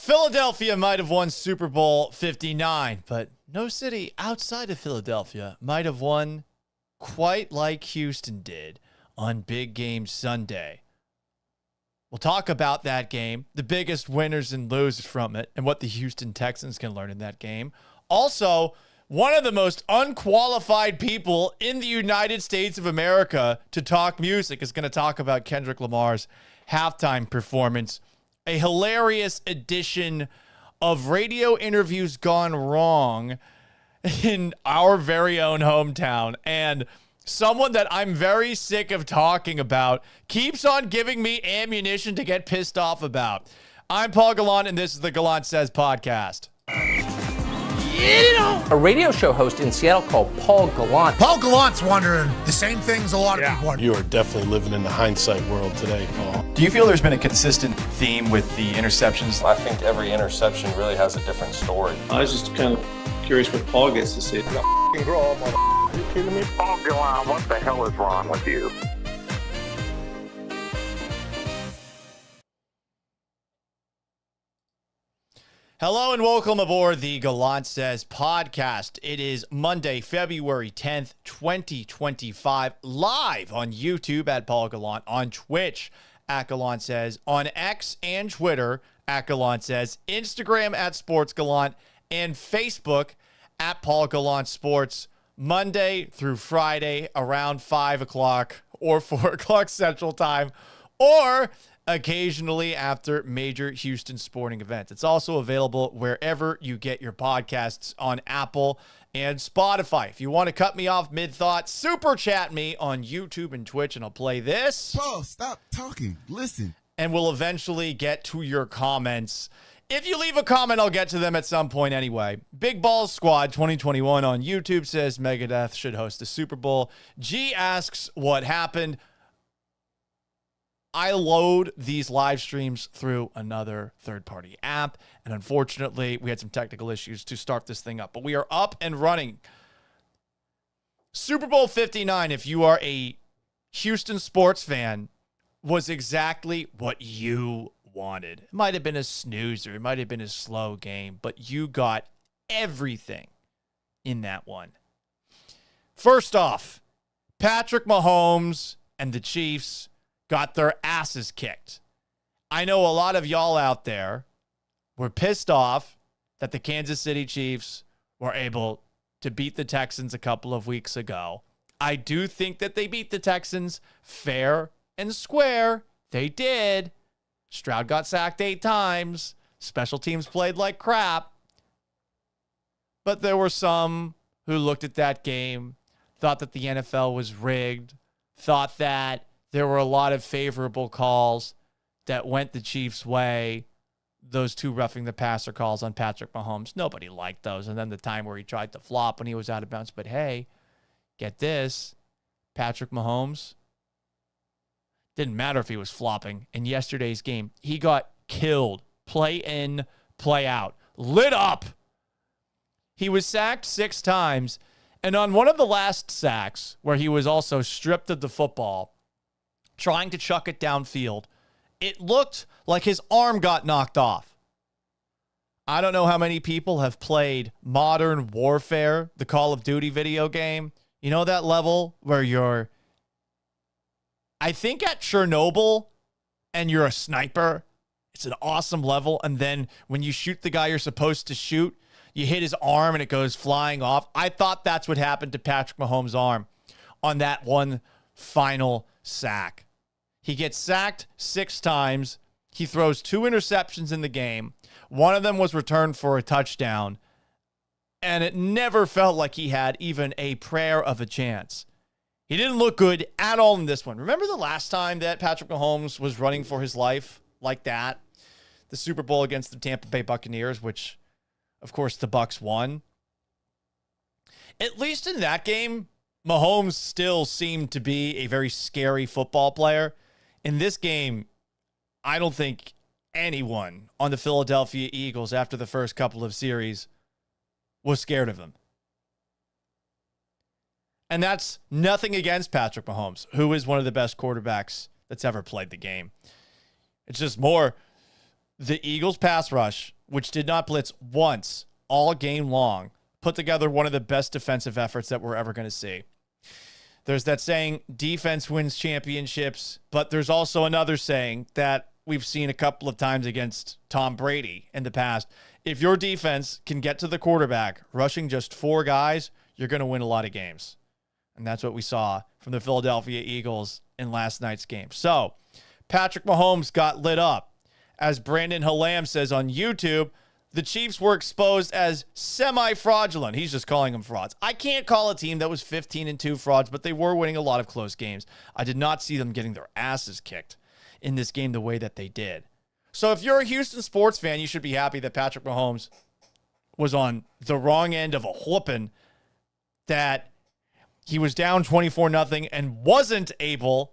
Philadelphia might have won Super Bowl 59, but no city outside of Philadelphia might have won quite like Houston did on Big Game Sunday. We'll talk about that game, the biggest winners and losers from it, and what the Houston Texans can learn in that game. Also, one of the most unqualified people in the United States of America to talk music is going to talk about Kendrick Lamar's halftime performance. A hilarious edition of radio interviews gone wrong in our very own hometown. And someone that I'm very sick of talking about keeps on giving me ammunition to get pissed off about. I'm Paul Gallant, and this is the Gallant Says podcast. A radio show host in Seattle called Paul Gallant. Paul Gallant's wondering the same things a lot of people wonder. You are definitely living in the hindsight world today, Paul. Do you feel there's been a consistent theme with the interceptions? I think every interception really has a different story. I was just kind of curious what Paul gets to say. Grow up, are you kidding me? Paul Gallant, what the hell is wrong with you? Hello and welcome aboard the Gallant Says podcast. It is Monday, February 10th, 2025, live on YouTube at Paul Gallant, on Twitch at Gallant Says, on X and Twitter at Gallant Says, Instagram at Sports Gallant, and Facebook at Paul Gallant Sports, Monday through Friday around 5 o'clock or 4 o'clock Central Time, or occasionally after major Houston sporting events. It's also available wherever you get your podcasts on Apple and Spotify. If you want to cut me off mid-thought, super chat me on YouTube and Twitch, and I'll play this. Paul, stop talking. Listen. And we'll eventually get to your comments. If you leave a comment, I'll get to them at some point anyway. Big Balls Squad 2021 on YouTube says Megadeth should host the Super Bowl. G asks what happened. I load these live streams through another third-party app, and unfortunately, we had some technical issues to start this thing up, but we are up and running. Super Bowl 59, if you are a Houston sports fan, was exactly what you wanted. It might have been a snoozer, it might have been a slow game, but you got everything in that one. First off, Patrick Mahomes and the Chiefs got their asses kicked. I know a lot of y'all out there were pissed off that the Kansas City Chiefs were able to beat the Texans a couple of weeks ago. I do think that they beat the Texans fair and square. They did. Stroud got sacked 8 times. Special teams played like crap. But there were some who looked at that game, thought that the NFL was rigged, thought that there were a lot of favorable calls that went the Chiefs' way. Those 2 roughing the passer calls on Patrick Mahomes. Nobody liked those. And then the time where he tried to flop when he was out of bounds. But hey, get this. Patrick Mahomes, didn't matter if he was flopping. In yesterday's game, he got killed. Play in, play out. Lit up. He was sacked 6 times. And on one of the last sacks, where he was also stripped of the football, trying to chuck it downfield, it looked like his arm got knocked off. I don't know how many people have played Modern Warfare, the Call of Duty video game. You know that level where you're, I think, at Chernobyl and you're a sniper? It's an awesome level. And then when you shoot the guy you're supposed to shoot, you hit his arm and it goes flying off. I thought that's what happened to Patrick Mahomes' arm on that one final sack. He gets sacked 6 times. He throws 2 interceptions in the game. One of them was returned for a touchdown. And it never felt like he had even a prayer of a chance. He didn't look good at all in this one. Remember the last time that Patrick Mahomes was running for his life like that? The Super Bowl against the Tampa Bay Buccaneers, which, of course, the Bucs won. At least in that game, Mahomes still seemed to be a very scary football player. In this game, I don't think anyone on the Philadelphia Eagles after the first couple of series was scared of him. And that's nothing against Patrick Mahomes, who is one of the best quarterbacks that's ever played the game. It's just more the Eagles pass rush, which did not blitz once all game long, put together one of the best defensive efforts that we're ever going to see. There's that saying, defense wins championships, but there's also another saying that we've seen a couple of times against Tom Brady in the past. If your defense can get to the quarterback, rushing just 4 guys, you're going to win a lot of games. And that's what we saw from the Philadelphia Eagles in last night's game. So, Patrick Mahomes got lit up. As Brandon Hallam says on YouTube, the Chiefs were exposed as semi-fraudulent. He's just calling them frauds. I can't call a team that was 15-2 frauds, but they were winning a lot of close games. I did not see them getting their asses kicked in this game the way that they did. So if you're a Houston sports fan, you should be happy that Patrick Mahomes was on the wrong end of a whooping, that he was down 24-0 and wasn't able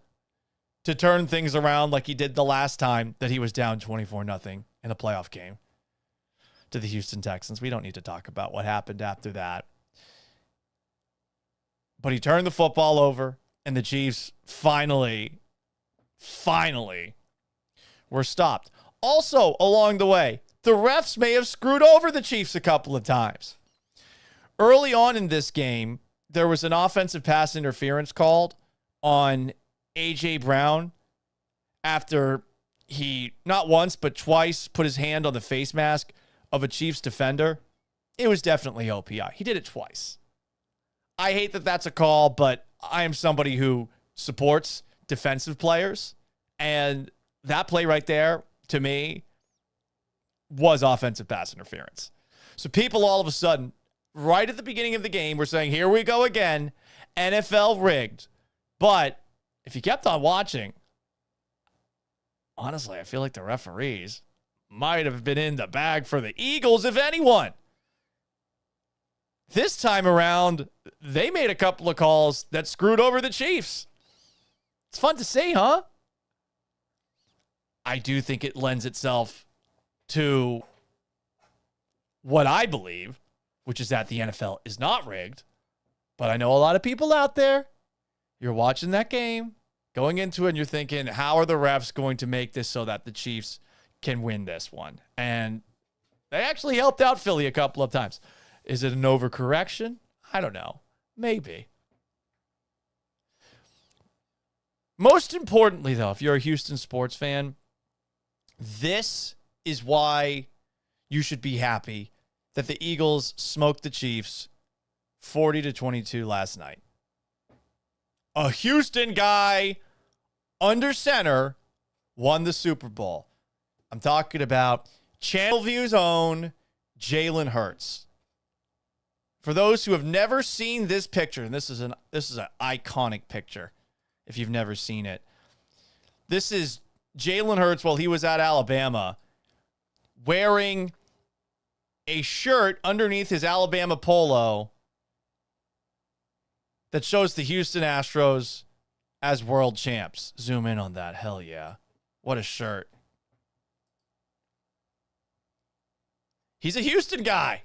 to turn things around like he did the last time that he was down 24-0 in a playoff game to the Houston Texans. We don't need to talk about what happened after that. But he turned the football over, and the Chiefs finally were stopped. Also, along the way, the refs may have screwed over the Chiefs a couple of times. Early on in this game, there was an offensive pass interference called on A.J. Brown after he, not once, but twice, put his hand on the face mask of a Chiefs defender. It was definitely OPI. He did it twice. I hate that that's a call, but I am somebody who supports defensive players, and that play right there, to me, was offensive pass interference. So people all of a sudden, right at the beginning of the game, were saying, here we go again, NFL rigged. But if you kept on watching, honestly, I feel like the referees might have been in the bag for the Eagles, if anyone. This time around, they made a couple of calls that screwed over the Chiefs. It's fun to see, huh? I do think it lends itself to what I believe, which is that the NFL is not rigged. But I know a lot of people out there, you're watching that game, going into it, and you're thinking, how are the refs going to make this so that the Chiefs can win this one? And they actually helped out Philly a couple of times. Is it an overcorrection? I don't know. Maybe. Most importantly, though, if you're a Houston sports fan, this is why you should be happy that the Eagles smoked the Chiefs 40-22 last night. A Houston guy under center won the Super Bowl. I'm talking about Channel View's own Jalen Hurts. For those who have never seen this picture, and this is an iconic picture if you've never seen it. This is Jalen Hurts while he was at Alabama wearing a shirt underneath his Alabama polo that shows the Houston Astros as world champs. Zoom in on that. Hell yeah. What a shirt. He's a Houston guy.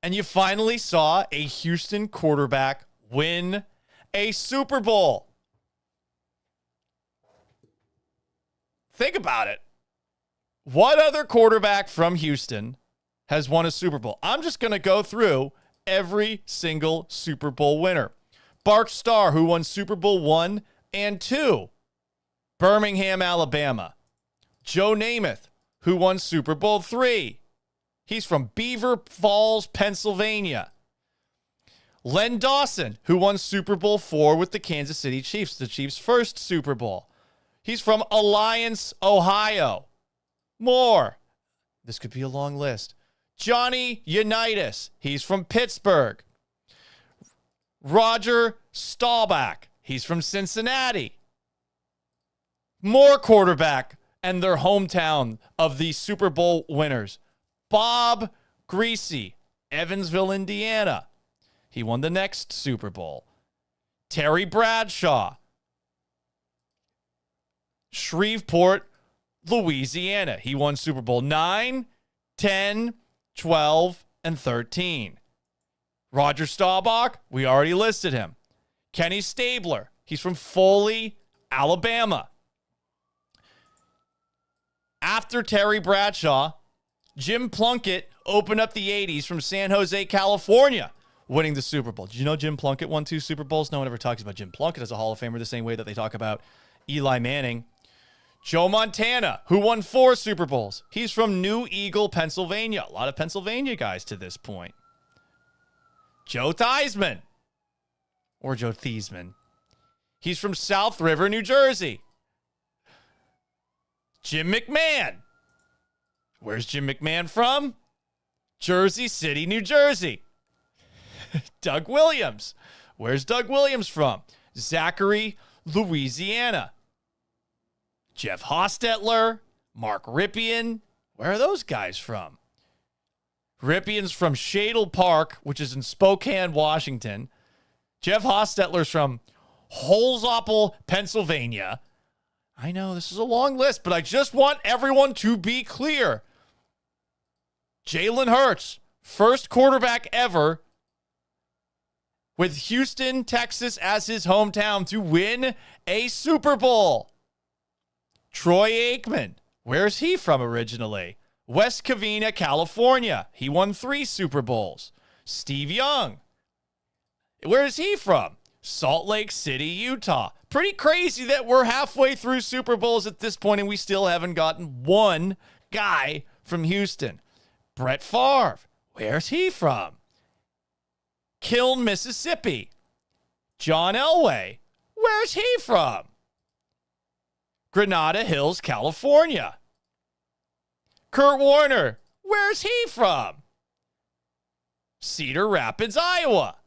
And you finally saw a Houston quarterback win a Super Bowl. Think about it. What other quarterback from Houston has won a Super Bowl? I'm just going to go through every single Super Bowl winner. Bart Starr, who won Super Bowl 1 and 2. Birmingham, Alabama. Joe Namath, who won Super Bowl 3. He's from Beaver Falls, Pennsylvania. Len Dawson, who won Super Bowl 4 with the Kansas City Chiefs, the Chiefs' first Super Bowl. He's from Alliance, Ohio. More. This could be a long list. Johnny Unitas. He's from Pittsburgh. Roger Staubach. He's from Cincinnati. More quarterback and their hometown of the Super Bowl winners. Bob Greasy, Evansville, Indiana. He won the next Super Bowl. Terry Bradshaw, Shreveport, Louisiana. He won Super Bowl 9, 10, 12, and 13. Roger Staubach, we already listed him. Kenny Stabler, he's from Foley, Alabama. After Terry Bradshaw, Jim Plunkett opened up the 80s from San Jose, California, winning the Super Bowl. Did you know Jim Plunkett won 2 Super Bowls? No one ever talks about Jim Plunkett as a Hall of Famer the same way that they talk about Eli Manning. Joe Montana, who won 4 Super Bowls. He's from New Eagle, Pennsylvania. A lot of Pennsylvania guys to this point. Joe Theismann, or Joe Theismann. He's from South River, New Jersey. Jim McMahon. Where's Jim McMahon from? Jersey City, New Jersey. Doug Williams. Where's Doug Williams from? Zachary, Louisiana. Jeff Hostetler, Mark Ripien. Where are those guys from? Ripien's from Shadle Park, which is in Spokane, Washington. Jeff Hostetler's from Holzapfel, Pennsylvania. I know this is a long list, but I just want everyone to be clear. Jalen Hurts, first quarterback ever with Houston, Texas as his hometown to win a Super Bowl. Troy Aikman, where's he from originally? West Covina, California. He won 3 Super Bowls. Steve Young, where is he from? Salt Lake City, Utah. Pretty crazy that we're halfway through Super Bowls at this point and we still haven't gotten one guy from Houston. Brett Favre, where's he from? Kiln, Mississippi. John Elway, where's he from? Granada Hills, California. Kurt Warner, where's he from? Cedar Rapids, Iowa.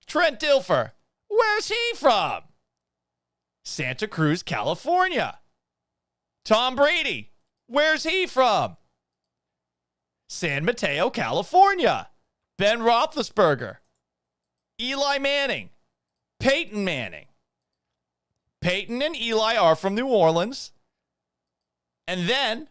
Trent Dilfer, where's he from? Santa Cruz, California. Tom Brady, where's he from? San Mateo, California. Ben Roethlisberger. Eli Manning. Peyton Manning. Peyton and Eli are from New Orleans. And then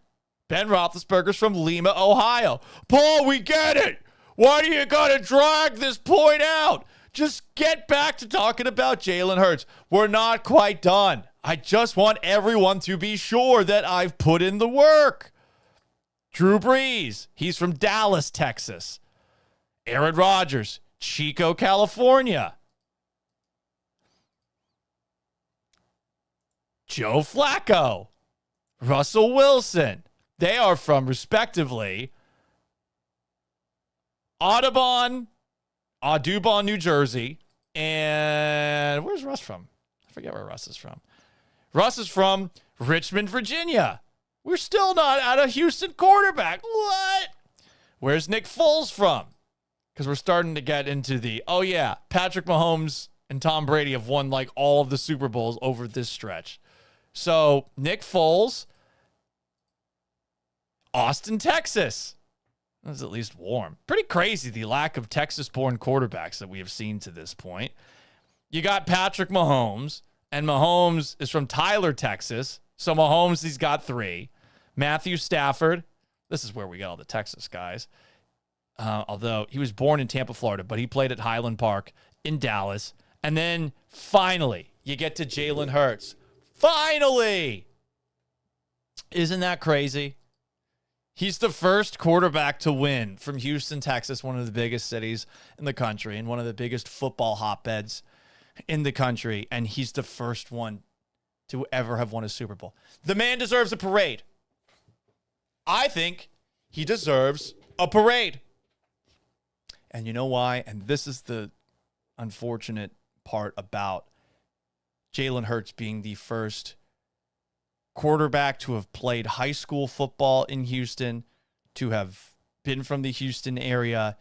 Ben Roethlisberger's from Lima, Ohio. Paul, we get it. Why do you got to drag this point out? Just get back to talking about Jalen Hurts. We're not quite done. I just want everyone to be sure that I've put in the work. Drew Brees, he's from Dallas, Texas. Aaron Rodgers, Chico, California. Joe Flacco, Russell Wilson. They are from, respectively, Audubon, New Jersey, and where's Russ from? I forget where Russ is from. Russ is from Richmond, Virginia. We're still not at a Houston quarterback. What? Where's Nick Foles from? Because we're starting to get into the, oh yeah, Patrick Mahomes and Tom Brady have won like all of the Super Bowls over this stretch. So Nick Foles, Austin, Texas. That's at least warm. Pretty crazy, the lack of Texas-born quarterbacks that we have seen to this point. You got Patrick Mahomes, and Mahomes is from Tyler, Texas. So Mahomes, he's got 3. Matthew Stafford. This is where we got all the Texas guys. Although he was born in Tampa, Florida, but he played at Highland Park in Dallas. And then finally, you get to Jalen Hurts. Finally! Isn't that crazy? He's the first quarterback to win from Houston, Texas, one of the biggest cities in the country and one of the biggest football hotbeds in the country. And he's the first one to ever have won a Super Bowl. The man deserves a parade. I think he deserves a parade. And you know why? And this is the unfortunate part about Jalen Hurts being the first quarterback to have played high school football in Houston, to have been from the Houston area.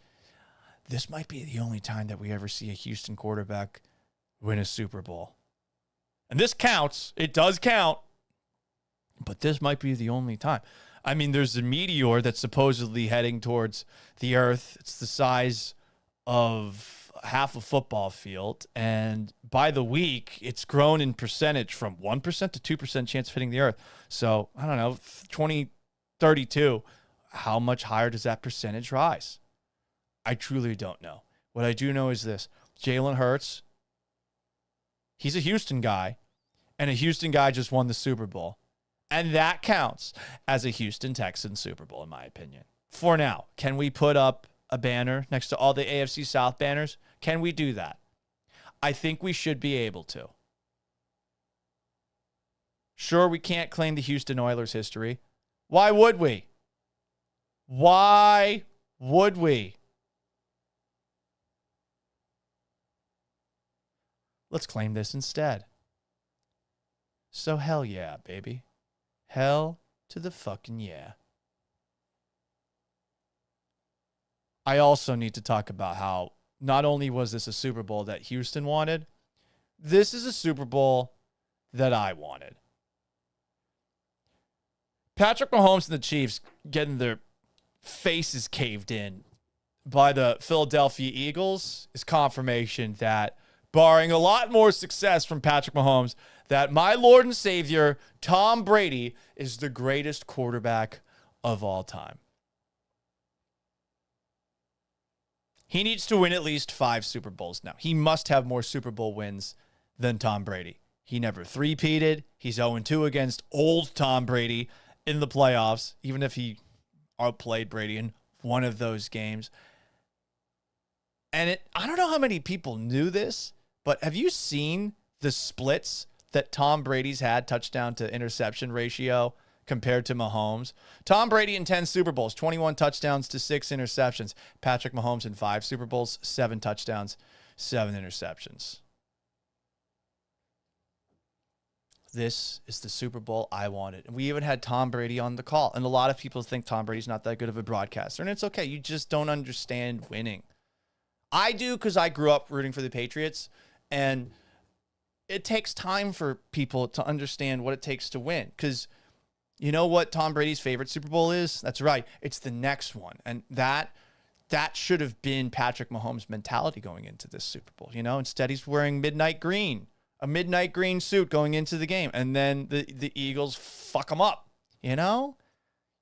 This might be the only time that we ever see a Houston quarterback win a Super Bowl. And this counts. It does count. But this might be the only time. I mean, there's a meteor that's supposedly heading towards the Earth. It's the size of half a football field. And by the week, it's grown in percentage from 1% to 2% chance of hitting the Earth. So, I don't know, 2032, how much higher does that percentage rise? I truly don't know. What I do know is this. Jalen Hurts, he's a Houston guy, and a Houston guy just won the Super Bowl. And that counts as a Houston Texans Super Bowl, in my opinion. For now, can we put up a banner next to all the AFC South banners? Can we do that? I think we should be able to. Sure, we can't claim the Houston Oilers history. Why would we? Why would we? Let's claim this instead. So hell yeah, baby. Hell to the fucking yeah. I also need to talk about how not only was this a Super Bowl that Houston wanted, this is a Super Bowl that I wanted. Patrick Mahomes and the Chiefs getting their faces caved in by the Philadelphia Eagles is confirmation that, barring a lot more success from Patrick Mahomes, that my Lord and Savior, Tom Brady, is the greatest quarterback of all time. He needs to win at least 5 Super Bowls now. He must have more Super Bowl wins than Tom Brady. He never three-peated. He's 0-2 against old Tom Brady in the playoffs, even if he outplayed Brady in one of those games. And I don't know how many people knew this, but have you seen the splits that Tom Brady's had touchdown to interception ratio compared to Mahomes? Tom Brady in 10 Super Bowls, 21 touchdowns to 6 interceptions. Patrick Mahomes in 5 Super Bowls, 7 touchdowns, 7 interceptions. This is the Super Bowl I wanted. And we even had Tom Brady on the call. And a lot of people think Tom Brady's not that good of a broadcaster. And it's okay. You just don't understand winning. I do, because I grew up rooting for the Patriots. And it takes time for people to understand what it takes to win. Because you know what Tom Brady's favorite Super Bowl is? That's right. It's the next one. And that should have been Patrick Mahomes' mentality going into this Super Bowl. You know, instead he's wearing midnight green, a midnight green suit going into the game. And then the Eagles fuck him up. You know,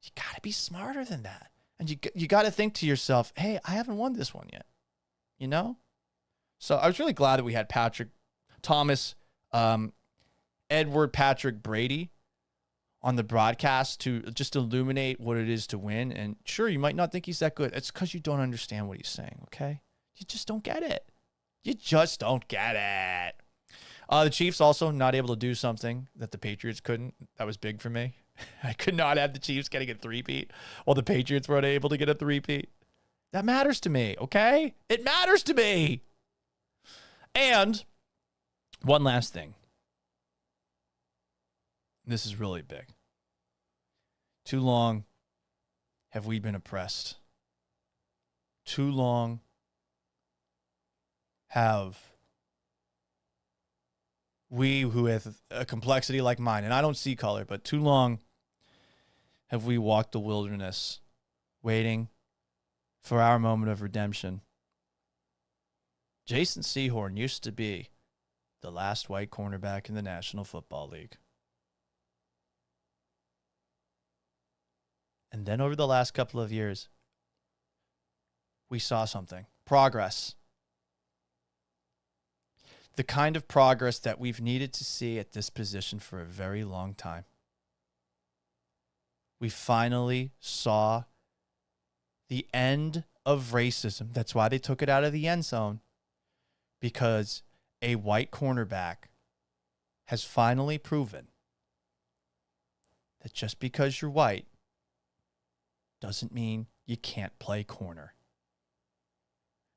you got to be smarter than that. And you got to think to yourself, hey, I haven't won this one yet. You know? So I was really glad that we had Edward Patrick Brady on the broadcast to just illuminate what it is to win. And sure, you might not think he's that good. It's because you don't understand what he's saying, okay? You just don't get it. You just don't get it. The Chiefs also not able to do something that the Patriots couldn't. That was big for me. I could not have the Chiefs getting a three-peat while the Patriots were unable to get a three-peat. That matters to me, okay? It matters to me. And one last thing. This is really big. Too long have we been oppressed. Too long have we, who have a complexity like mine, and I don't see color, but too long have we walked the wilderness waiting for our moment of redemption. Jason Sehorn used to be the last white cornerback in the National Football League. And then over the last couple of years, we saw something. Progress. The kind of progress that we've needed to see at this position for a very long time. We finally saw the end of racism. That's why they took it out of the end zone. Because a white cornerback has finally proven that just because you're white doesn't mean you can't play corner.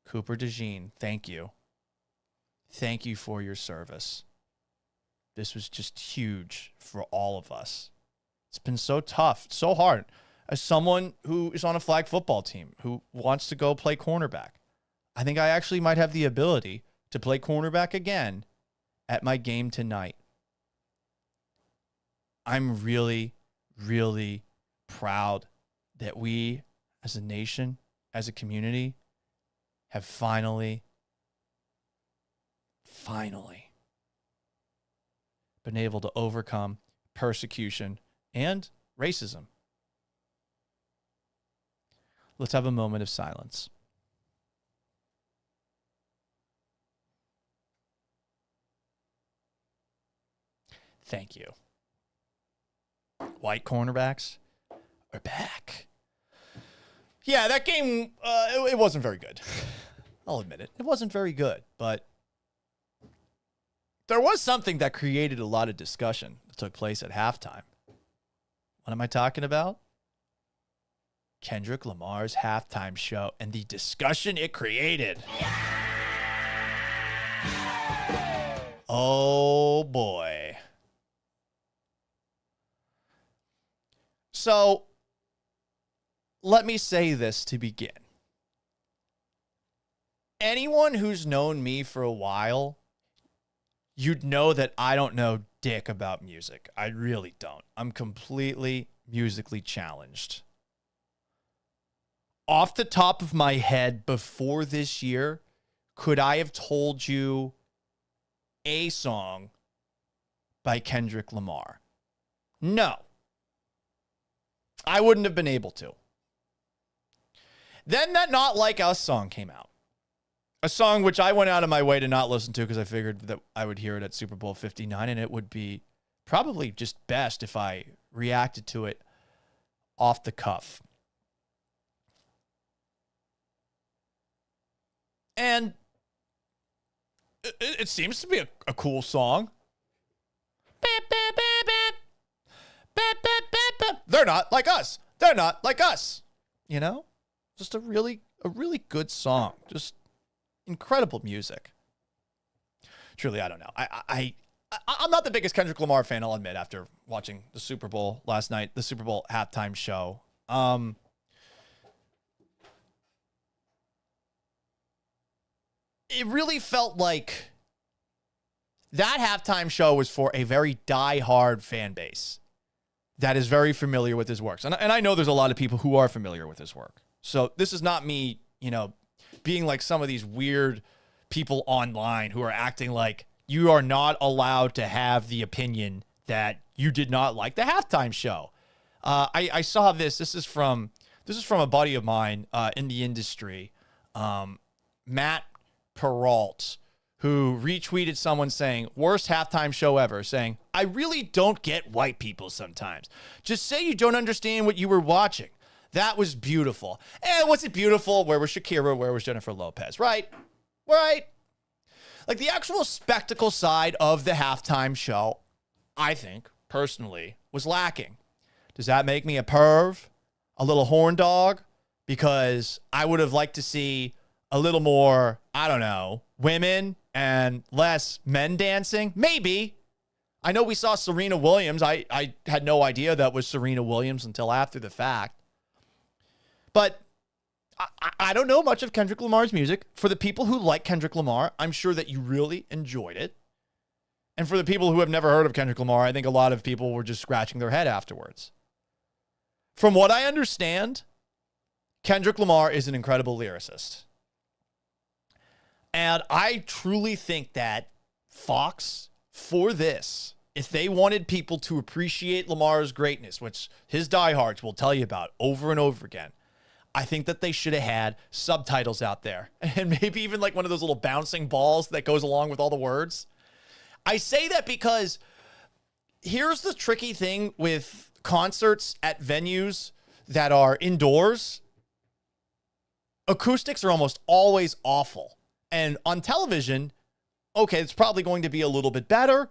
Cooper DeJean, thank you. Thank you for your service. This was just huge for all of us. It's been so tough, so hard. As someone who is on a flag football team, who wants to go play cornerback, I think I actually might have the ability to play cornerback again at my game tonight. I'm really, really proud that we as a nation, as a community, have finally been able to overcome persecution and racism. Let's have a moment of silence. Thank you. white cornerbacks are back. Yeah, that game, it wasn't very good. I'll admit it. It wasn't very good, but there was something that created a lot of discussion that took place at halftime. What am I talking about? Kendrick Lamar's halftime show and the discussion it created. Oh, boy. So, let me say this to begin. Anyone who's known me for a while, you'd know that I don't know dick about music. I really don't. I'm completely musically challenged. Off the top of my head, before this year, could I have told you a song by Kendrick Lamar? No. I wouldn't have been able to. Then that Not Like Us song came out. A song which I went out of my way to not listen to because I figured that I would hear it at Super Bowl 59, and it would be probably just best if I reacted to it off the cuff. And it seems to be a cool song. They're not like us. They're not like us. You know? Just a really good song. Just incredible music. Truly, I don't know. I'm not the biggest Kendrick Lamar fan, I'll admit, after watching the Super Bowl last night, the Super Bowl halftime show. It really felt like that halftime show was for a very die-hard fan base that is very familiar with his works. And I know there's a lot of people who are familiar with his work. So this is not me, being like some of these weird people online who are acting like you are not allowed to have the opinion that you did not like the halftime show. I saw this. This is from a buddy of mine in the industry, Matt Peralt, who retweeted someone saying, worst halftime show ever, saying, I really don't get white people sometimes. Just say you don't understand what you were watching. That was beautiful. And was it beautiful? Where was Shakira? Where was Jennifer Lopez? Right? Right? Like the actual spectacle side of the halftime show, I think, personally, was lacking. Does that make me a perv? A little horn dog? Because I would have liked to see a little more, I don't know, women and less men dancing? Maybe. I know we saw Serena Williams. I had no idea that was Serena Williams until after the fact. But I don't know much of Kendrick Lamar's music. For the people who like Kendrick Lamar, I'm sure that you really enjoyed it. And for the people who have never heard of Kendrick Lamar, I think a lot of people were just scratching their head afterwards. From what I understand, Kendrick Lamar is an incredible lyricist. And I truly think that Fox, for this, if they wanted people to appreciate Lamar's greatness, which his diehards will tell you about over and over again, I think that they should have had subtitles out there. And maybe even like one of those little bouncing balls that goes along with all the words. I say that because here's the tricky thing with concerts at venues that are indoors. Acoustics are almost always awful. And on television, okay, it's probably going to be a little bit better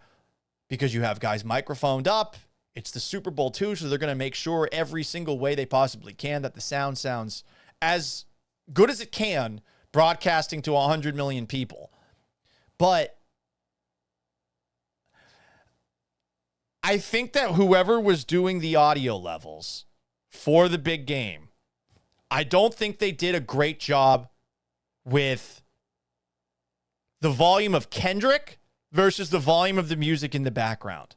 because you have guys microphoned up. It's the Super Bowl too, so they're going to make sure every single way they possibly can that the sound sounds as good as it can, broadcasting to 100 million people. But I think that whoever was doing the audio levels for the big game, I don't think they did a great job with the volume of Kendrick versus the volume of the music in the background.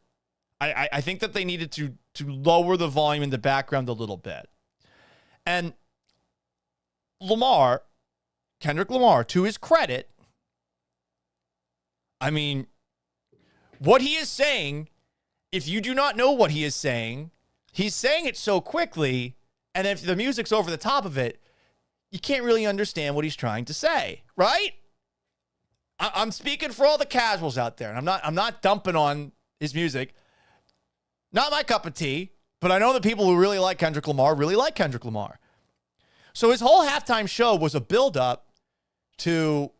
I think that they needed to lower the volume in the background a little bit. And Kendrick Lamar, to his credit, I mean, what he is saying, if you do not know what he is saying, he's saying it so quickly, and if the music's over the top of it, you can't really understand what he's trying to say, right? I'm speaking for all the casuals out there, and I'm not dumping on his music. Not my cup of tea, But I know that people who really like Kendrick Lamar really like Kendrick Lamar. So his whole halftime show was a build-up to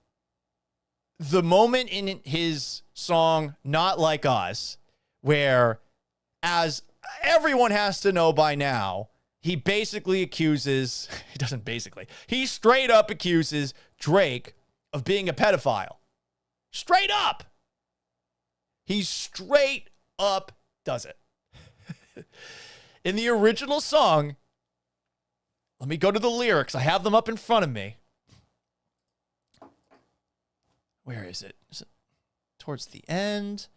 the moment in his song, Not Like Us, where, as everyone has to know by now, he basically accuses, he doesn't basically, he straight up accuses Drake of being a pedophile. Straight up. He straight up does it. In the original song, let me go to the lyrics. I have them up in front of me. Where is it? Is it towards the end?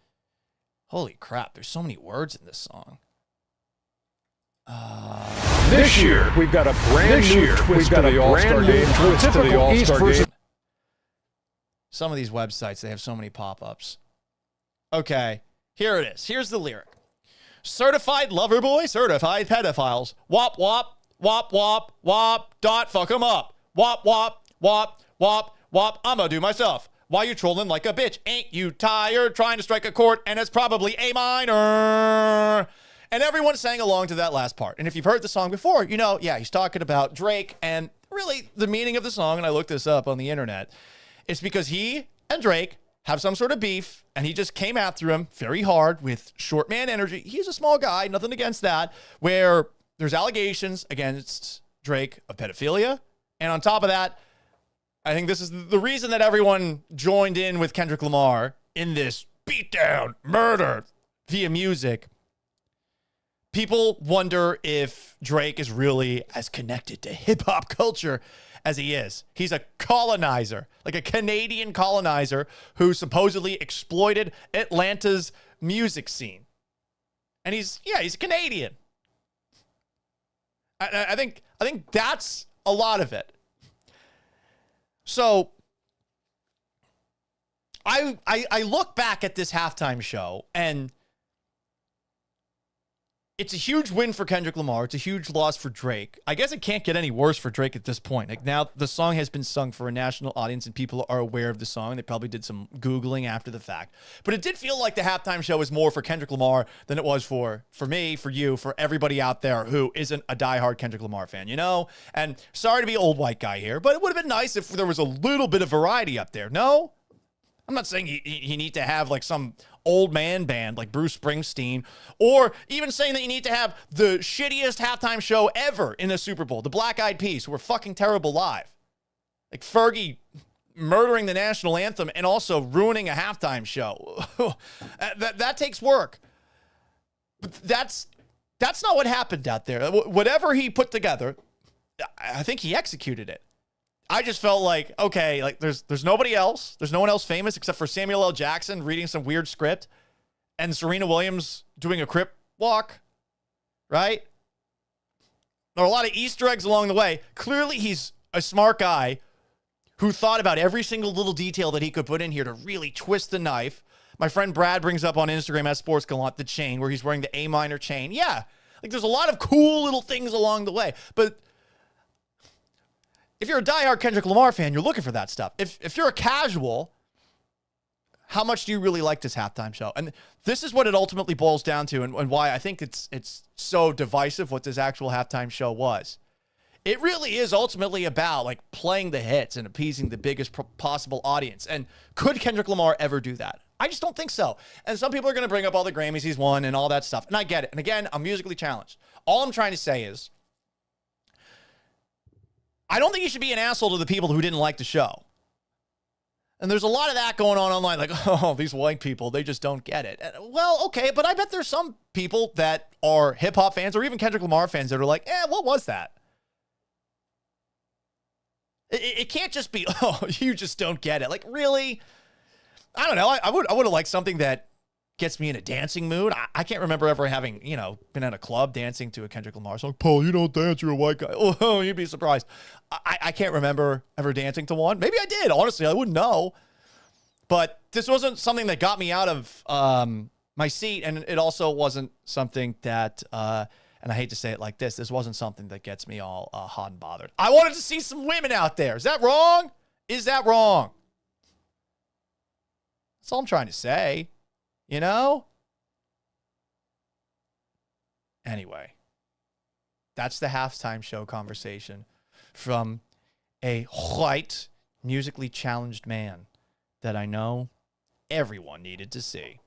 Holy crap, there's so many words in this song. This year, we've got a brand new twist to the All-Star game. Typical East versus... Some of these websites, they have so many pop-ups. Okay, here it is. Here's the lyric. Certified lover boy, certified pedophiles. Wop, wop, wop, wop, wop, dot, fuck 'em up. Wop, wop, wop, wop, wop, I'ma do myself. Why you trolling like a bitch? Ain't you tired trying to strike a chord? And it's probably A minor. And everyone sang along to that last part. And if you've heard the song before, you know, yeah, he's talking about Drake. And really, the meaning of the song, and I looked this up on the internet, it's because he and Drake have some sort of beef, and he just came after him very hard with short man energy. He's a small guy, nothing against that, where there's allegations against Drake of pedophilia. And on top of that, I think this is the reason that everyone joined in with Kendrick Lamar in this beatdown, murder via music. People wonder if Drake is really as connected to hip-hop culture as he is. He's a colonizer, like a Canadian colonizer who supposedly exploited Atlanta's music scene. And he's Canadian. I think that's a lot of it. So I look back at this halftime show, and it's a huge win for Kendrick Lamar. It's a huge loss for Drake. I guess it can't get any worse for Drake at this point. Like, now the song has been sung for a national audience and people are aware of the song. They probably did some Googling after the fact. But it did feel like the halftime show was more for Kendrick Lamar than it was for me, for you, for everybody out there who isn't a diehard Kendrick Lamar fan, you know? And sorry to be old white guy here, but it would have been nice if there was a little bit of variety up there. No? I'm not saying you need to have like some old man band like Bruce Springsteen, or even saying that you need to have the shittiest halftime show ever in the Super Bowl, the Black Eyed Peas, who were fucking terrible live. Like Fergie murdering the national anthem and also ruining a halftime show. that takes work. But that's not what happened out there. Whatever he put together, I think he executed it. I just felt like, okay, like there's nobody else. There's no one else famous except for Samuel L. Jackson reading some weird script and Serena Williams doing a crip walk, right? There are a lot of Easter eggs along the way. Clearly, he's a smart guy who thought about every single little detail that he could put in here to really twist the knife. My friend Brad brings up on Instagram at Sports Gallant the chain where he's wearing the A minor chain. Yeah, like there's a lot of cool little things along the way, but if you're a diehard Kendrick Lamar fan, you're looking for that stuff. If you're a casual, how much do you really like this halftime show? And this is what it ultimately boils down to, and why I think it's so divisive what this actual halftime show was. It really is ultimately about like playing the hits and appeasing the biggest possible audience. And could Kendrick Lamar ever do that? I just don't think so. And some people are going to bring up all the Grammys he's won and all that stuff. And I get it. And again, I'm musically challenged. All I'm trying to say is, I don't think you should be an asshole to the people who didn't like the show. And there's a lot of that going on online, like, oh, these white people, they just don't get it. Well, okay, but I bet there's some people that are hip-hop fans or even Kendrick Lamar fans that are like, what was that? It can't just be, oh, you just don't get it. Like, really? I don't know. I would have liked something that gets me in a dancing mood. I can't remember ever having, been at a club dancing to a Kendrick Lamar song. Paul, you don't dance, you're a white guy. Oh, you'd be surprised. I can't remember ever dancing to one. Maybe I did. Honestly, I wouldn't know. But this wasn't something that got me out of my seat, and it also wasn't something that, and I hate to say it like this wasn't something that gets me all hot and bothered. I wanted to see some women out there. Is that wrong? Is that wrong? That's all I'm trying to say. Anyway, that's the halftime show conversation from a white, musically challenged man that I know everyone needed to see.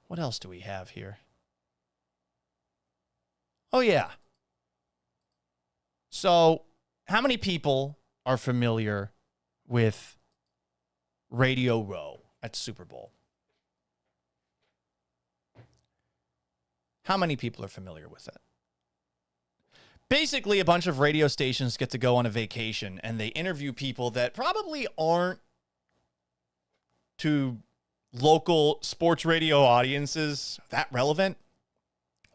What else do we have here? Oh, yeah. So, how many people are familiar with Radio Row at Super Bowl? How many people are familiar with it? Basically, a bunch of radio stations get to go on a vacation and they interview people that probably aren't to local sports radio audiences that relevant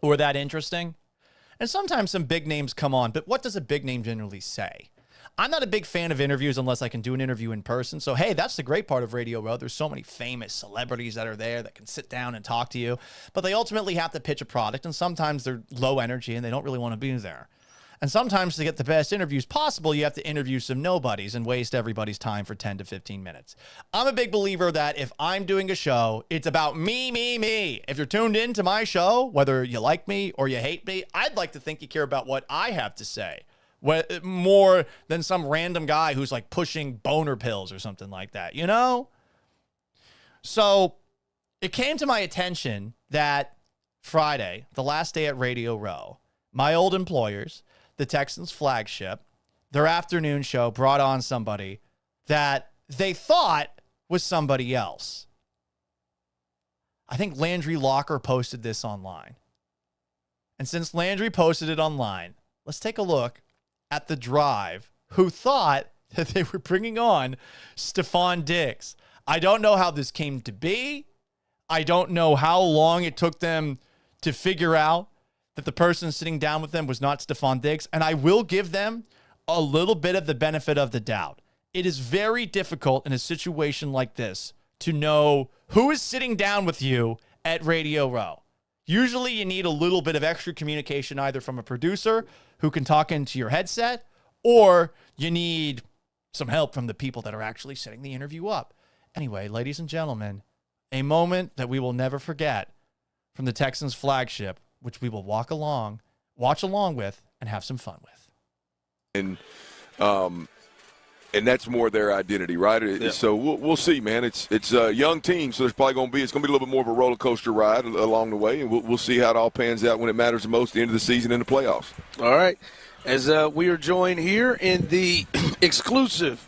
or that interesting. And sometimes some big names come on, but what does a big name generally say? I'm not a big fan of interviews unless I can do an interview in person. So, hey, that's the great part of Radio Row. There's so many famous celebrities that are there that can sit down and talk to you, but they ultimately have to pitch a product, and sometimes they're low energy and they don't really want to be there. And sometimes to get the best interviews possible, you have to interview some nobodies and waste everybody's time for 10 to 15 minutes. I'm a big believer that if I'm doing a show, it's about me, me, me. If you're tuned into my show, whether you like me or you hate me, I'd like to think you care about what I have to say. More than some random guy who's like pushing boner pills or something like that, you know? So it came to my attention that Friday, the last day at Radio Row, my old employers, the Texans flagship, their afternoon show brought on somebody that they thought was somebody else. I think Landry Locker posted this online. And since Landry posted it online, let's take a look at the drive who thought that they were bringing on Stefon Diggs. I don't know how this came to be. I don't know how long it took them to figure out that the person sitting down with them was not Stefon Diggs. And I will give them a little bit of the benefit of the doubt. It is very difficult in a situation like this to know who is sitting down with you at Radio Row. Usually you need a little bit of extra communication either from a producer who can talk into your headset, or you need some help from the people that are actually setting the interview up. Anyway, ladies and gentlemen, a moment that we will never forget from the Texans flagship, which we will watch along with, and have some fun with. And that's more their identity, right? Yeah. So we'll see, man. It's a young team, so it's going to be a little bit more of a roller coaster ride along the way, and we'll see how it all pans out when it matters the most, the end of the season and the playoffs. All right, as we are joined here in the exclusive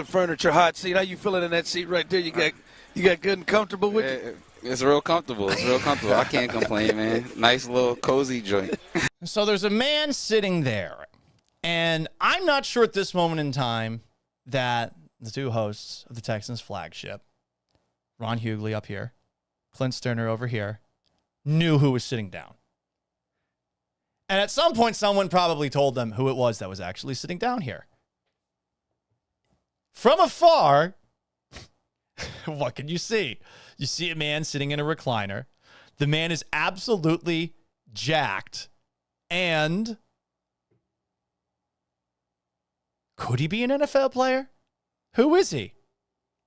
furniture hot seat. How you feeling in that seat right there? You got good and comfortable with you? It's real comfortable. I can't complain, man. Nice little cozy joint. So there's a man sitting there, and I'm not sure at this moment in time that the two hosts of the Texans flagship, Ron Hughley up here, Clint Sterner over here, knew who was sitting down. And at some point, someone probably told them who it was that was actually sitting down here. From afar, what can you see? You see a man sitting in a recliner. The man is absolutely jacked. And could he be an NFL player? Who is he?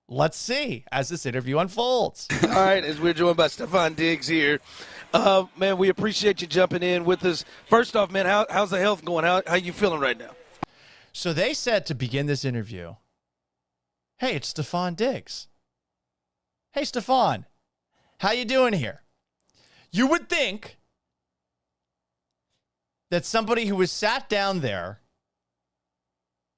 Let's see as this interview unfolds. All right, as we're joined by Stefon Diggs here. Man, we appreciate you jumping in with us. First off, man, how's the health going? How you feeling right now? So they said to begin this interview, hey, it's Stefon Diggs. Hey, Stefon, how you doing here? You would think that somebody who was sat down there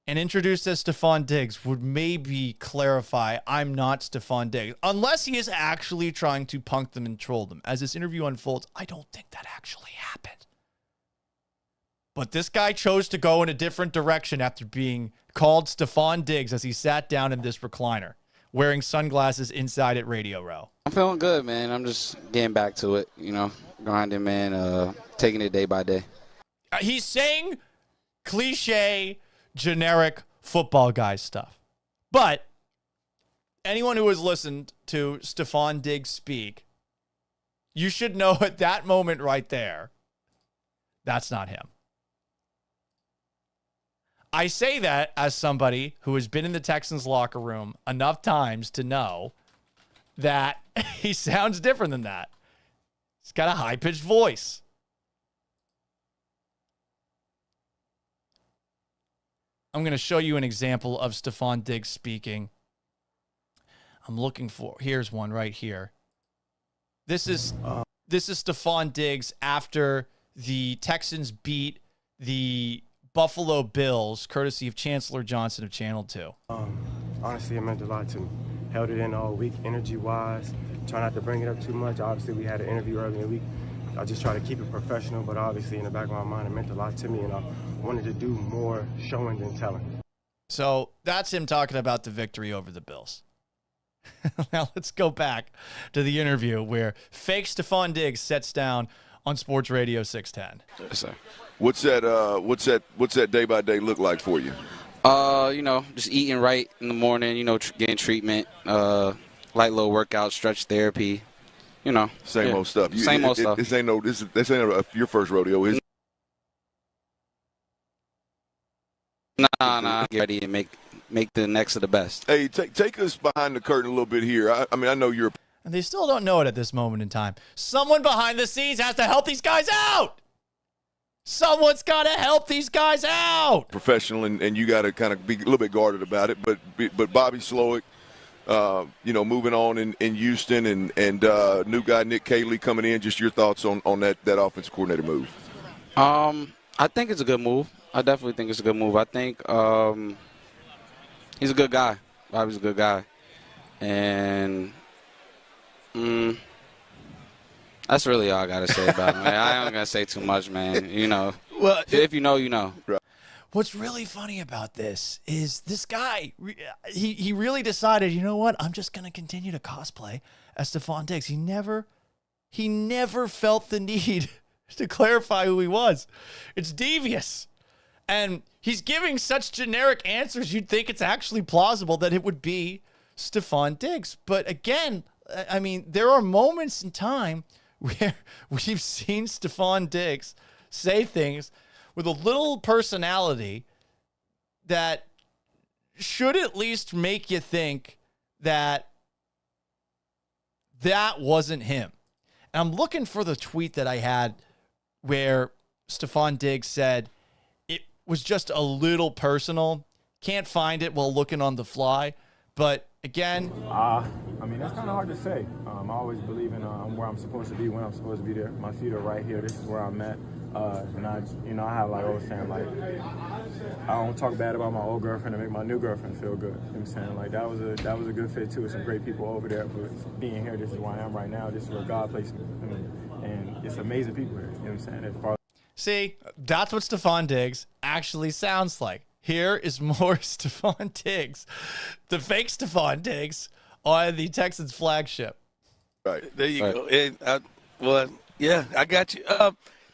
and introduced as Stefon Diggs would maybe clarify, I'm not Stefon Diggs, unless he is actually trying to punk them and troll them. As this interview unfolds, I don't think that actually happened. But this guy chose to go in a different direction after being called Stefon Diggs as he sat down in this recliner, wearing sunglasses inside at Radio Row. I'm feeling good, man. I'm just getting back to it, grinding, man, taking it day by day. He's saying cliche, generic football guy stuff. But anyone who has listened to Stefon Diggs speak, you should know at that moment right there, that's not him. I say that as somebody who has been in the Texans locker room enough times to know that he sounds different than that. He's got a high-pitched voice. I'm going to show you an example of Stephon Diggs speaking. I'm looking for, here's one right here. This is Stephon Diggs after the Texans beat the Buffalo Bills, courtesy of Chancellor Johnson of Channel 2. Honestly, it meant a lot to me. Held it in all week, energy-wise. Try not to bring it up too much. Obviously, we had an interview early in the week. I just try to keep it professional, but obviously in the back of my mind, it meant a lot to me, and I wanted to do more showing than telling. So that's him talking about the victory over the Bills. Now let's go back to the interview where fake Stephon Diggs sits down on Sports Radio 610. Yes, sir. What's that day by day look like for you? Just eating right in the morning, getting treatment, light little workout, stretch therapy, Same old stuff. Same old stuff. This ain't your first rodeo, is it? Nah, get ready and make the next of the best. Hey, take us behind the curtain a little bit here. I mean, I know you're. And they still don't know it at this moment in time. Someone behind the scenes has to help these guys out. Someone's got to help these guys out. Professional, and you got to kind of be a little bit guarded about it. But Bobby Slowick, moving on in Houston, and new guy Nick Caley coming in. Just your thoughts on that offensive coordinator move. I think it's a good move. I definitely think it's a good move. I think he's a good guy. Bobby's a good guy, and that's really all I got to say about him. I ain't gonna say too much, man. Well, if you know, you know. What's really funny about this is this guy, he really decided, you know what? I'm just going to continue to cosplay as Stephon Diggs. He never felt the need to clarify who he was. It's devious. And he's giving such generic answers, you'd think it's actually plausible that it would be Stephon Diggs. But again, I mean, there are moments in time where we've seen Stephon Diggs say things with a little personality that should at least make you think that that wasn't him. And I'm looking for the tweet that I had where Stephon Diggs said it was just a little personal. Can't find it while looking on the fly. But again, I mean, that's kind of hard to say. I always believe in I'm where I'm supposed to be when I'm supposed to be there. My feet are right here. This is where I'm at. And I have like always saying, like, I don't talk bad about my old girlfriend to make my new girlfriend feel good. You know what I'm saying? Like, that was a good fit too. Some great people over there. But being here, this is where I am right now. This is where God placed me. And it's amazing people here. You know what I'm saying? See, that's what Stephon Diggs actually sounds like. Here is more Stephon Diggs, the fake Stephon Diggs, on the Texans flagship. Right. There you go. And, I got you.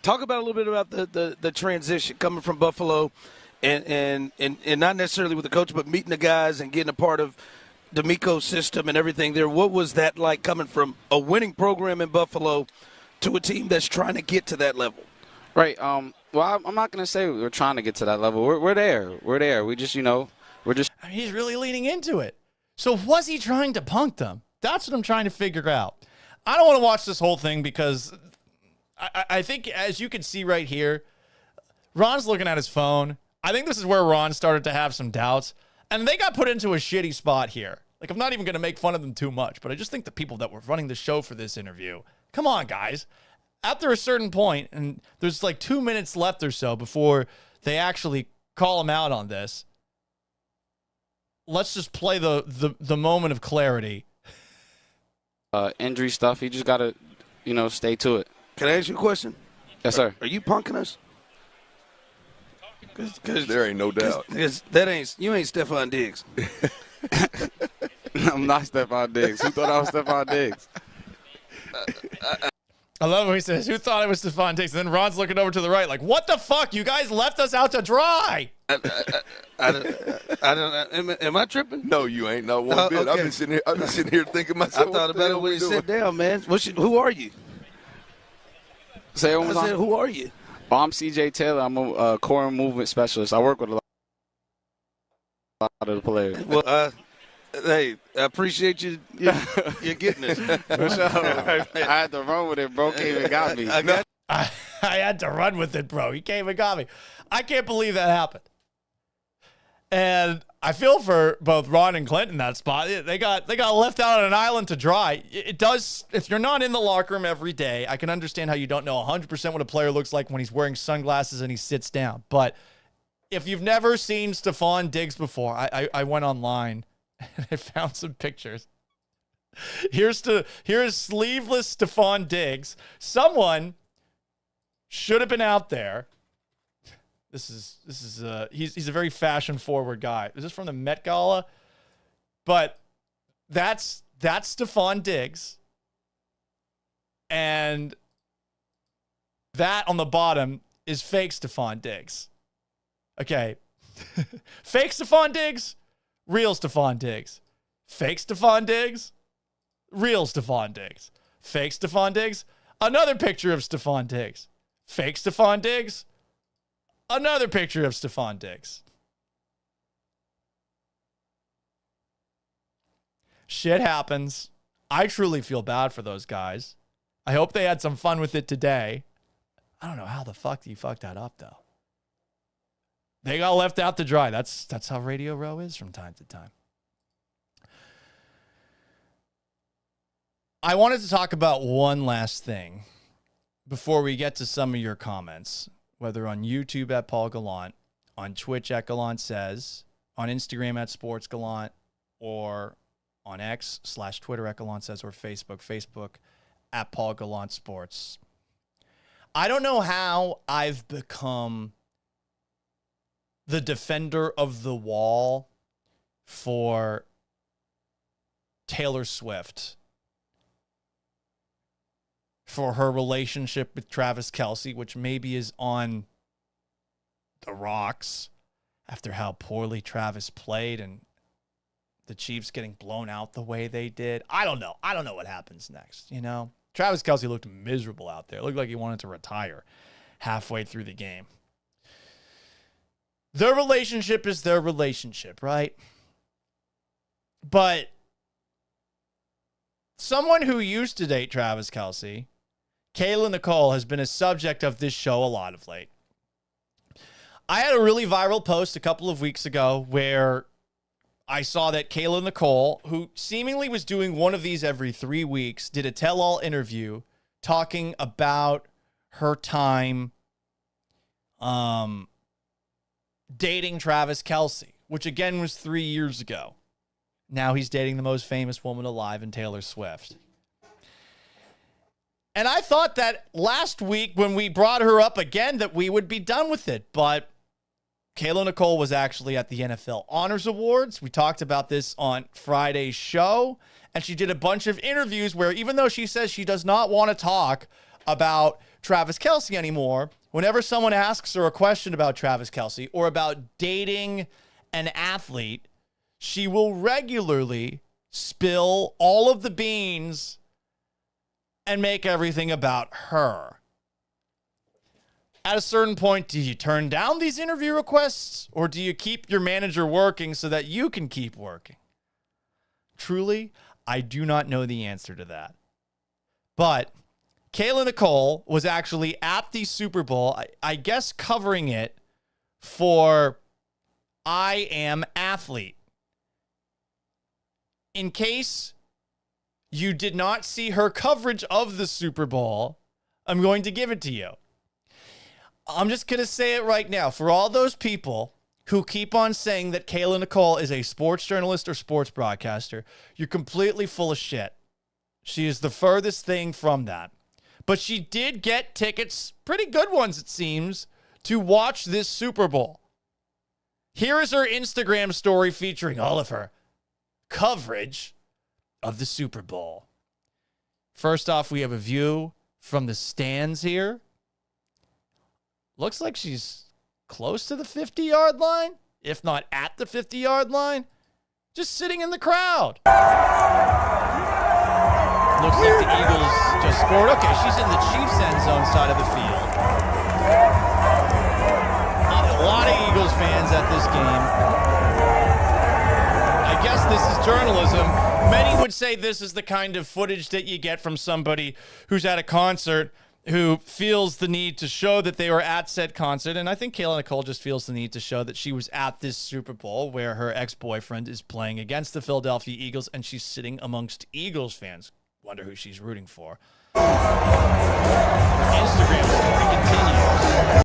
Talk about a little bit about the transition coming from Buffalo and not necessarily with the coach, but meeting the guys and getting a part of D'Amico's system and everything there. What was that like coming from a winning program in Buffalo to a team that's trying to get to that level? Right. Well, I'm not going to say we're trying to get to that level. We're there. We're there. We just, we're just. I mean, he's really leaning into it. So was he trying to punk them? That's what I'm trying to figure out. I don't want to watch this whole thing because I think, as you can see right here, Ron's looking at his phone. I think this is where Ron started to have some doubts. And they got put into a shitty spot here. Like, I'm not even going to make fun of them too much, but I just think the people that were running the show for this interview, come on, guys. After a certain point, and there's like 2 minutes left or so before they actually call him out on this, let's just play the moment of clarity. Injury stuff, he just got to, stay to it. Can I ask you a question? Yes, sir. Are you punking us? Cause there ain't no doubt. You ain't Stephon Diggs. I'm not Stephon Diggs. Who thought I was Stephon Diggs? I love when he says, who thought it was Stephon Diggs? And then Ron's looking over to the right like, what the fuck? You guys left us out to dry. I don't. Am I tripping? No, you ain't. Not one bit. Okay. I've been sitting here thinking myself. I thought about it when you sat down, man. Who are you? Say it one more time. Who are you? Oh, I'm CJ Taylor. I'm a core movement specialist. I work with a lot. lot of the players. Well, hey, I appreciate you getting this. For sure. I had to run with it. Bro came and got me. I had to run with it, bro. He came and got me. I can't believe that happened. And I feel for both Ron and Clint in that spot. They got left out on an island to dry. It does, if you're not in the locker room every day, I can understand how you don't know 100% what a player looks like when he's wearing sunglasses and he sits down. But if you've never seen Stephon Diggs before, I went online and I found some pictures. Here's sleeveless Stephon Diggs. Someone should have been out there. He's a very fashion forward guy. This is from the Met Gala, but that's Stephon Diggs, and that on the bottom is fake Stephon Diggs. Okay, fake Stephon Diggs, real Stephon Diggs, fake Stephon Diggs, real Stephon Diggs, fake Stephon Diggs, another picture of Stephon Diggs, fake Stephon Diggs. Another picture of Stephon Diggs. Shit happens. I truly feel bad for those guys. I hope they had some fun with it today. I don't know how the fuck you fucked that up, though. They got left out to dry. That's how Radio Row is from time to time. I wanted to talk about one last thing before we get to some of your comments. Whether on YouTube at Paul Gallant, on Twitch at Gallant Says, on Instagram at Sports Gallant, or on X/Twitter at Gallant Says, or Facebook at Paul Gallant Sports. I don't know how I've become the defender of the wall for Taylor Swift, for her relationship with Travis Kelce, which maybe is on the rocks after how poorly Travis played and the Chiefs getting blown out the way they did. I don't know. I don't know what happens next, you know? Travis Kelce looked miserable out there. It looked like he wanted to retire halfway through the game. Their relationship is their relationship, right? But someone who used to date Travis Kelce, Kayla Nicole, has been a subject of this show a lot of late. I had a really viral post a couple of weeks ago where I saw that Kayla Nicole, who seemingly was doing one of these every 3 weeks, did a tell-all interview talking about her time dating Travis Kelce, which again was 3 years ago. Now he's dating the most famous woman alive in Taylor Swift. And I thought that last week when we brought her up again that we would be done with it. But Kayla Nicole was actually at the NFL Honors Awards. We talked about this on Friday's show. And she did a bunch of interviews where even though she says she does not want to talk about Travis Kelce anymore, whenever someone asks her a question about Travis Kelce or about dating an athlete, she will regularly spill all of the beans and make everything about her. At a certain point, do you turn down these interview requests or do you keep your manager working so that you can keep working? Truly, I do not know the answer to that. But Kayla Nicole was actually at the Super Bowl, I guess covering it for I Am Athlete. In case you did not see her coverage of the Super Bowl, I'm going to give it to you. I'm just going to say it right now. For all those people who keep on saying that Kayla Nicole is a sports journalist or sports broadcaster, you're completely full of shit. She is the furthest thing from that. But she did get tickets, pretty good ones it seems, to watch this Super Bowl. Here is her Instagram story featuring all of her coverage of the Super Bowl. First off, we have a view from the stands here. Looks like she's close to the 50-yard line, if not at the 50-yard line, just sitting in the crowd. Looks like the Eagles just scored. Okay, she's in the Chiefs end zone side of the field. A lot of Eagles fans at this game. guess this is journalism. Many would say this is the kind of footage that you get from somebody who's at a concert who feels the need to show that they were at said concert. And I think Kayla Nicole just feels the need to show that she was at this Super Bowl where her ex-boyfriend is playing against the Philadelphia Eagles and she's sitting amongst Eagles fans. Wonder who she's rooting for. Instagram story continues.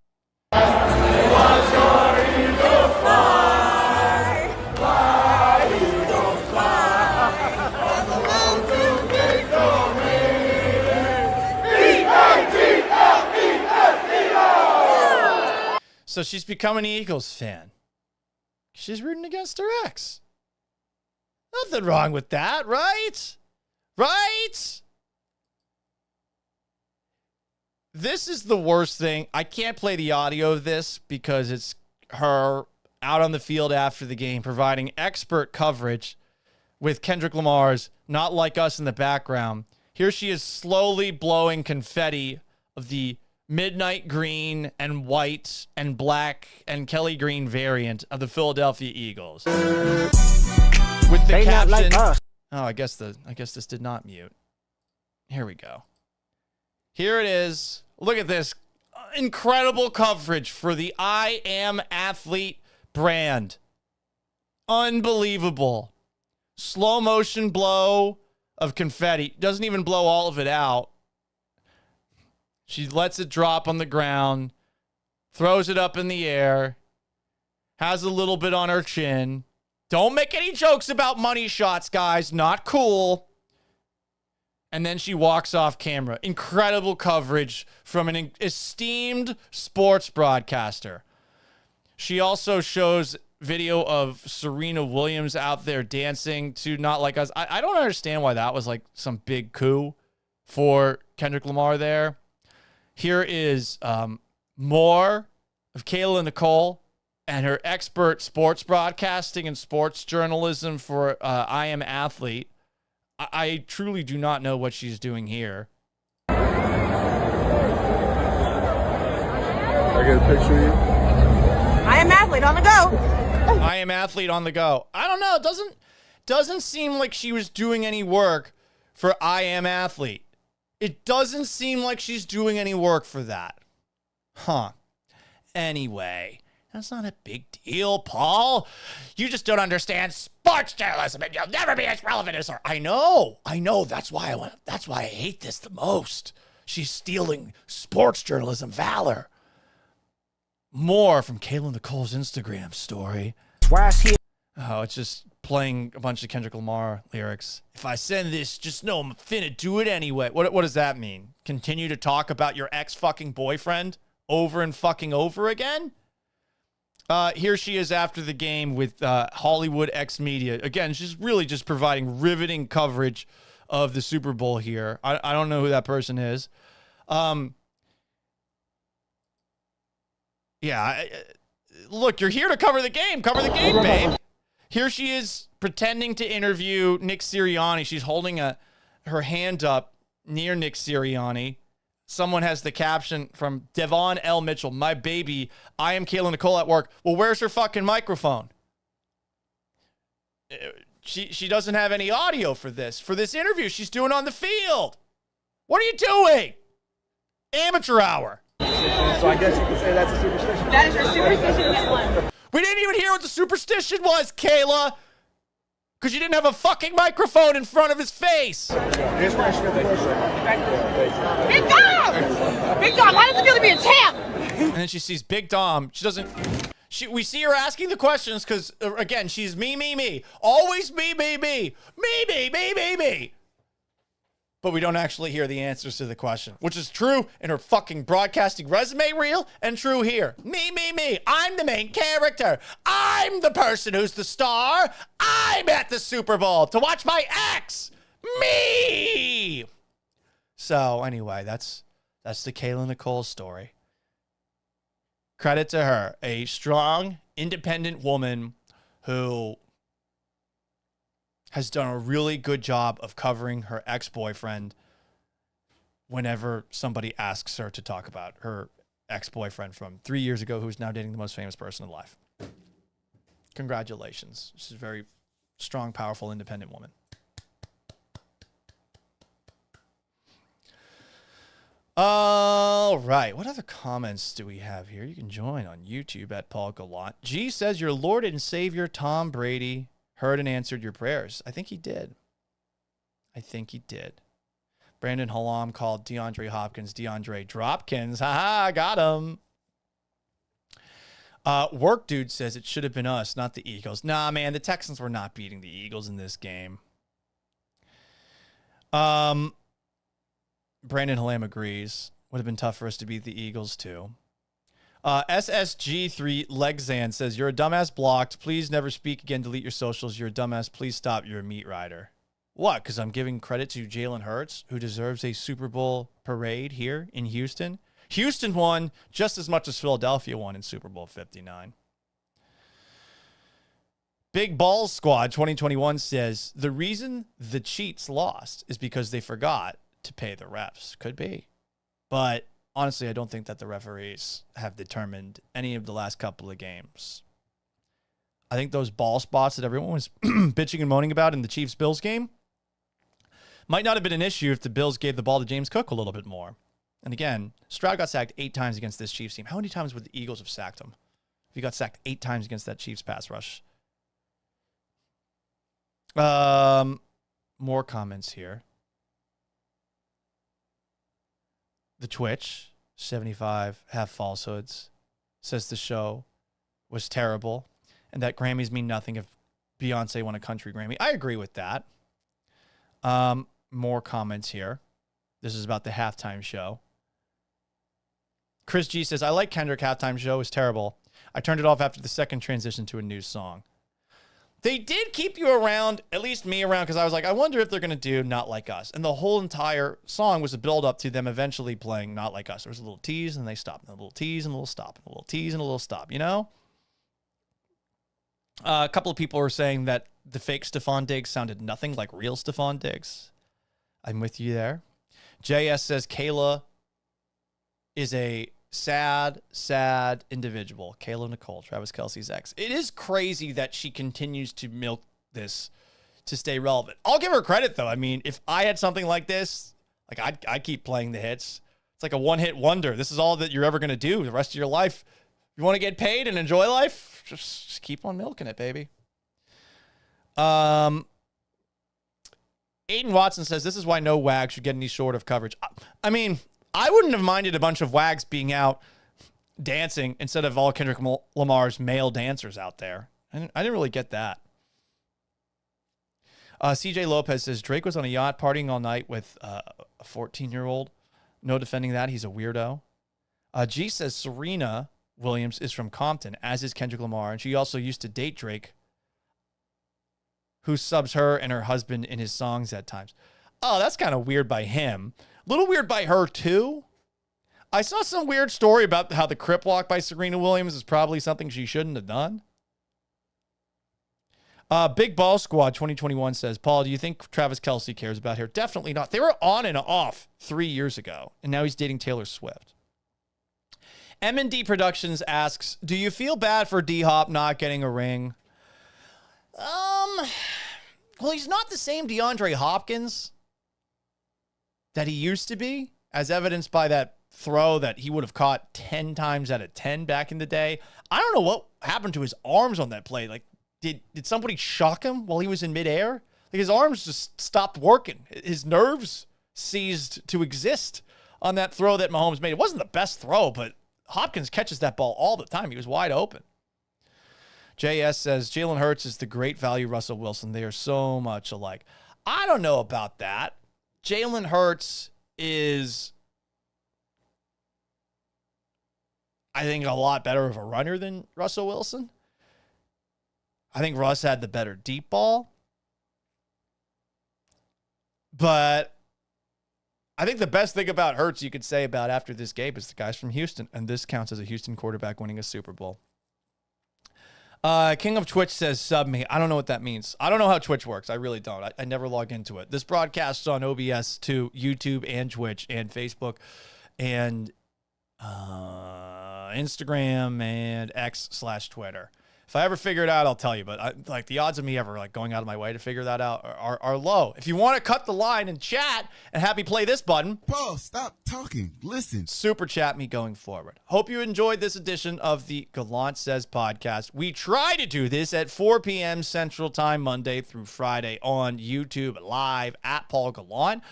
So she's become an Eagles fan. She's rooting against her ex. Nothing wrong with that, right? Right? This is the worst thing. I can't play the audio of this because it's her out on the field after the game providing expert coverage with Kendrick Lamar's Not Like Us in the background. Here she is slowly blowing confetti of the midnight green and white and black and Kelly green variant of the Philadelphia Eagles. With the caption, like us. Oh, I guess this did not mute. Here we go. Here it is. Look at this incredible coverage for the I Am Athlete brand. Unbelievable. Slow motion blow of confetti. Doesn't even blow all of it out. She lets it drop on the ground, throws it up in the air, has a little bit on her chin. Don't make any jokes about money shots, guys. Not cool. And then she walks off camera. Incredible coverage from an esteemed sports broadcaster. She also shows video of Serena Williams out there dancing to Not Like Us. I don't understand why that was like some big coup for Kendrick Lamar there. Here is more of Kayla Nicole and her expert sports broadcasting and sports journalism for I Am Athlete. I truly do not know what she's doing here. I get a picture of you. I Am Athlete on the go. I Am Athlete on the go. I don't know. It doesn't seem like she was doing any work for I Am Athlete. It doesn't seem like she's doing any work for that. Huh. Anyway, that's not a big deal, Paul. You just don't understand sports journalism and you'll never be as relevant as her. I know. That's why I hate this the most. She's stealing sports journalism valor. More from Kayla Nicole's Instagram story. Oh, it's just playing a bunch of Kendrick Lamar lyrics. If I send this, just know I'm finna do it anyway. What does that mean? Continue to talk about your ex-fucking boyfriend over and fucking over again? Here she is after the game with Hollywood X Media. Again, she's really just providing riveting coverage of the Super Bowl here. I don't know who that person is. Look, you're here to cover the game. Cover the game, babe. Here she is pretending to interview Nick Sirianni. She's holding her hand up near Nick Sirianni. Someone has the caption from Devon L. Mitchell, my baby, I am Kayla Nicole at work. Well, where's her fucking microphone? She doesn't have any audio for this interview she's doing on the field. What are you doing? Amateur hour. So I guess you could say that's a superstition. That is your superstition at one. We didn't even hear what the superstition was, Kayla. Because you didn't have a fucking microphone in front of his face. Here's where I should get the push-up. Big Dom! Big Dom, how does it feel to be a champ? And then she sees Big Dom. We see her asking the questions because, again, she's me. Always me. But we don't actually hear the answers to the question, which is true in her fucking broadcasting resume reel and true here. Me. I'm the main character. I'm the person who's the star. I'm at the Super Bowl to watch my ex. Me. So anyway, that's the Kayla Nicole story. Credit to her, a strong, independent woman who has done a really good job of covering her ex-boyfriend whenever somebody asks her to talk about her ex-boyfriend from 3 years ago who's now dating the most famous person in life. Congratulations. She's very, strong, powerful, independent woman. All right. What other comments do we have here? You can join on YouTube at Paul Gallant. G says, your Lord and Savior Tom Brady heard and answered your prayers. I think he did. Brandon Halam called DeAndre Hopkins DeAndre Dropkins. Haha, got him. Work Dude says it should have been us, not the Eagles. Nah, man, the Texans were not beating the Eagles in this game. Brandon Halam agrees. Would have been tough for us to beat the Eagles, too. SSG3 Legzan says, you're a dumbass blocked. Please never speak again. Delete your socials. You're a dumbass. Please stop. You're a meat rider. What? Because I'm giving credit to Jalen Hurts, who deserves a Super Bowl parade here in Houston. Houston won just as much as Philadelphia won in Super Bowl 59. Big Balls Squad 2021 says, the reason the Cheats lost is because they forgot to pay the refs. Could be. But honestly, I don't think that the referees have determined any of the last couple of games. I think those ball spots that everyone was bitching and moaning about in the Chiefs-Bills game might not have been an issue if the Bills gave the ball to James Cook a little bit more. And again, Stroud got sacked 8 times against this Chiefs team. How many times would the Eagles have sacked him if he got sacked 8 times against that Chiefs pass rush? More comments here. The Twitch, 75 half falsehoods, says the show was terrible and that Grammys mean nothing if Beyonce won a country Grammy. I agree with that. More comments here. This is about the halftime show. Chris G says, I like Kendrick halftime show. It was terrible. I turned it off after the second transition to a new song. They did keep you around, at least me around, because I was like, I wonder if they're going to do Not Like Us. And the whole entire song was a build up to them eventually playing Not Like Us. There was a little tease and they stopped. And a little tease and a little stop. And a little tease and a little stop, you know? A couple of people were saying that the fake Stephon Diggs sounded nothing like real Stephon Diggs. I'm with you there. JS says Kayla is a sad individual. Kayla Nicole, Travis Kelce's ex. It is crazy that she continues to milk this to stay relevant. I'll give her credit, though. I mean, if I had something like this, like I'd keep playing the hits. It's like a one-hit wonder. This is all that you're ever going to do the rest of your life. You want to get paid and enjoy life? Just keep on milking it, baby. Aiden Watson says, this is why no WAG should get any sort of coverage. I mean, I wouldn't have minded a bunch of WAGs being out dancing instead of all Kendrick Lamar's male dancers out there. I didn't really get that. CJ Lopez says, Drake was on a yacht partying all night with a 14-year-old. No defending that. He's a weirdo. G says Serena Williams is from Compton, as is Kendrick Lamar, and she also used to date Drake, who subs her and her husband in his songs at times. Oh, that's kind of weird by him. A little weird by her, too. I saw some weird story about how the Crip Walk by Serena Williams is probably something she shouldn't have done. Big Ball Squad 2021 says, Paul, do you think Travis Kelce cares about her? Definitely not. They were on and off 3 years ago, and now he's dating Taylor Swift. M&D Productions asks, do you feel bad for D-Hop not getting a ring? Well, he's not the same DeAndre Hopkins that he used to be, as evidenced by that throw that he would have caught 10 times out of 10 back in the day. I don't know what happened to his arms on that play. Like, did somebody shock him while he was in midair? Like, his arms just stopped working. His nerves ceased to exist on that throw that Mahomes made. It wasn't the best throw, but Hopkins catches that ball all the time. He was wide open. JS says, Jalen Hurts is the great value Russell Wilson. They are so much alike. I don't know about that. Jalen Hurts is, I think, a lot better of a runner than Russell Wilson. I think Russ had the better deep ball. But I think the best thing about Hurts you could say about after this game is the guy's from Houston, and this counts as a Houston quarterback winning a Super Bowl. King of Twitch says, sub me. I don't know what that means. I don't know how Twitch works. I really don't. I never log into it. This broadcasts on OBS to YouTube and Twitch and Facebook and Instagram and X/Twitter. If I ever figure it out, I'll tell you. But like the odds of me ever like going out of my way to figure that out are low. If you want to cut the line and chat and have me play this button, Paul, stop talking. Listen. super chat me going forward. Hope you enjoyed this edition of the Gallant Says podcast. We try to do this at 4 p.m. Central Time, Monday through Friday on YouTube live at Paul Gallant,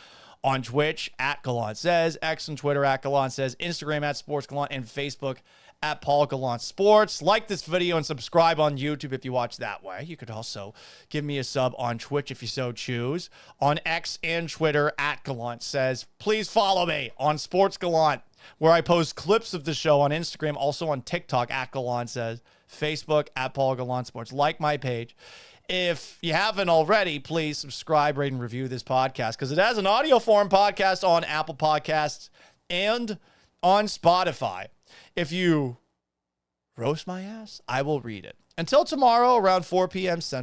on Twitch at Gallant Says, X and Twitter at Gallant Says, Instagram at Sports Gallant, and Facebook at Paul Gallant Sports. Like this video and subscribe on YouTube if you watch that way. You could also give me a sub on Twitch if you so choose. On X and Twitter at Gallant Says. Please follow me on Sports Gallant, where I post clips of the show on Instagram, also on TikTok at Gallant Says, Facebook at Paul Gallant Sports. Like my page. If you haven't already, please subscribe, rate, and review this podcast because it has an audio form podcast on Apple Podcasts and on Spotify. If you roast my ass, I will read it. Until tomorrow around 4 p.m. Central.